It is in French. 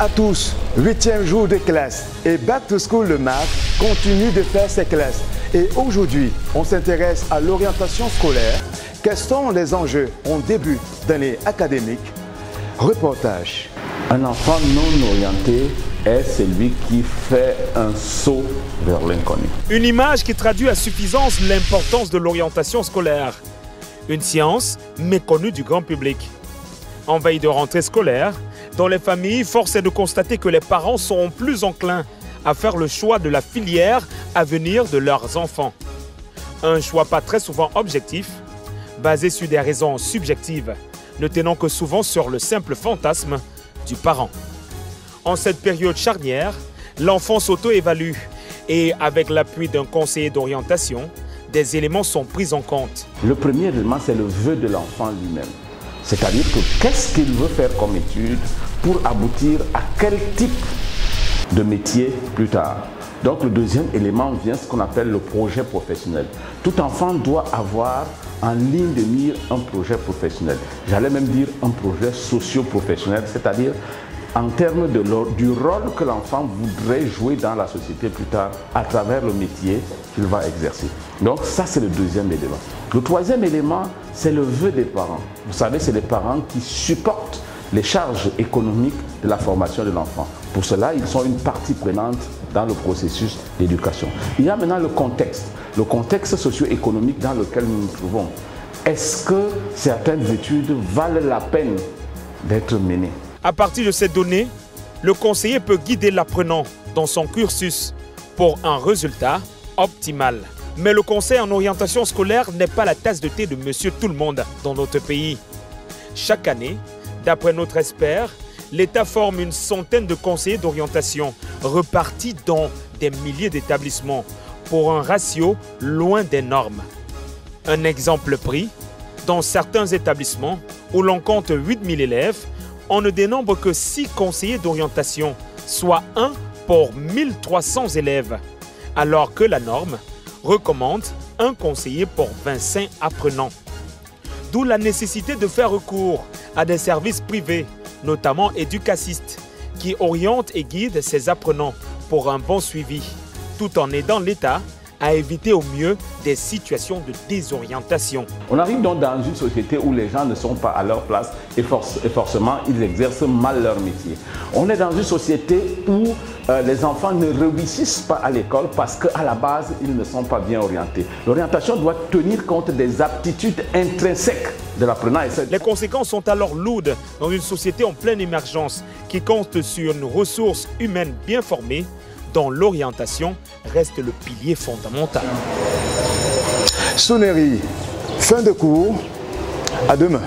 à tous, 8e jour de classe et Back to School le MAC continue de faire ses classes. Et aujourd'hui, on s'intéresse à l'orientation scolaire. Quels sont les enjeux en début d'année académique? Reportage. Un enfant non orienté est celui qui fait un saut vers l'inconnu. Une image qui traduit à suffisance l'importance de l'orientation scolaire. Une science méconnue du grand public. En veille de rentrée scolaire, dans les familles, force est de constater que les parents sont plus enclins à faire le choix de la filière à venir de leurs enfants. Un choix pas très souvent objectif, basé sur des raisons subjectives, ne tenant que souvent sur le simple fantasme du parent. En cette période charnière, l'enfant s'auto-évalue et avec l'appui d'un conseiller d'orientation, des éléments sont pris en compte. Le premier élément, c'est le vœu de l'enfant lui-même. C'est-à-dire que qu'est-ce qu'il veut faire comme étude pour aboutir à quel type de métier plus tard. Donc le deuxième élément vient ce qu'on appelle le projet professionnel. Tout enfant doit avoir en ligne de mire un projet professionnel. J'allais même dire un projet socio-professionnel, c'est-à-dire en termes du rôle que l'enfant voudrait jouer dans la société plus tard à travers le métier qu'il va exercer. Donc ça, c'est le deuxième élément. Le troisième élément, c'est le vœu des parents. Vous savez, c'est les parents qui supportent les charges économiques de la formation de l'enfant. Pour cela, ils sont une partie prenante dans le processus d'éducation. Il y a maintenant le contexte socio-économique dans lequel nous nous trouvons. Est-ce que certaines études valent la peine d'être menées? À partir de ces données, le conseiller peut guider l'apprenant dans son cursus pour un résultat optimal. Mais le conseil en orientation scolaire n'est pas la tasse de thé de monsieur tout le monde dans notre pays. Chaque année, d'après notre expert, l'État forme une centaine de conseillers d'orientation repartis dans des milliers d'établissements pour un ratio loin des normes. Un exemple pris, dans certains établissements où l'on compte 8000 élèves, on ne dénombre que 6 conseillers d'orientation, soit 1 pour 1300 élèves, alors que la norme recommande un conseiller pour 25 apprenants. D'où la nécessité de faire recours à des services privés, notamment éducacistes, qui orientent et guident ces apprenants pour un bon suivi, tout en aidant l'État à éviter au mieux des situations de désorientation. On arrive donc dans une société où les gens ne sont pas à leur place et forcément ils exercent mal leur métier. On est dans une société où les enfants ne réussissent pas à l'école parce qu'à la base, ils ne sont pas bien orientés. L'orientation doit tenir compte des aptitudes intrinsèques de l'apprenant. Les conséquences sont alors lourdes dans une société en pleine émergence qui compte sur une ressource humaine bien formée, dont l'orientation reste le pilier fondamental. Sonnerie, fin de cours, à demain.